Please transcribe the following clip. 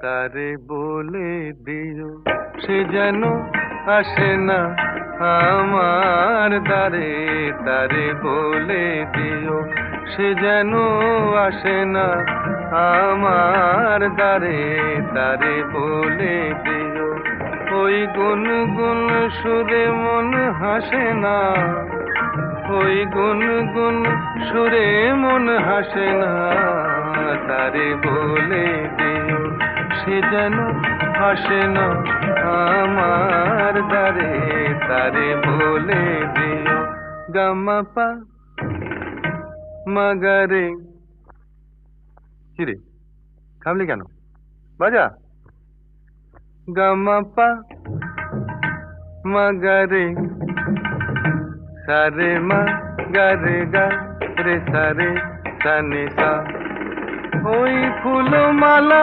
তারে বলে দিও সে যেন আসে না আমার দ্বারে। তারে বলে দিও সে যেন আসে না আমার দ্বারে। তারে বলে দিও ওই গুনগুন সুরে মন হাসে না। ওই গুনগুন সুরে মন হাসে না। তারে বলে দিও সে যেন আসে না আমার দ্বারে। তারে বলে দিও গামাপা মাগারে। কিরে থামলি কেন? বাজা গামাপা মাগারে সারে মা গারে গা রে সারে সানে সা। ওই ফুলমালা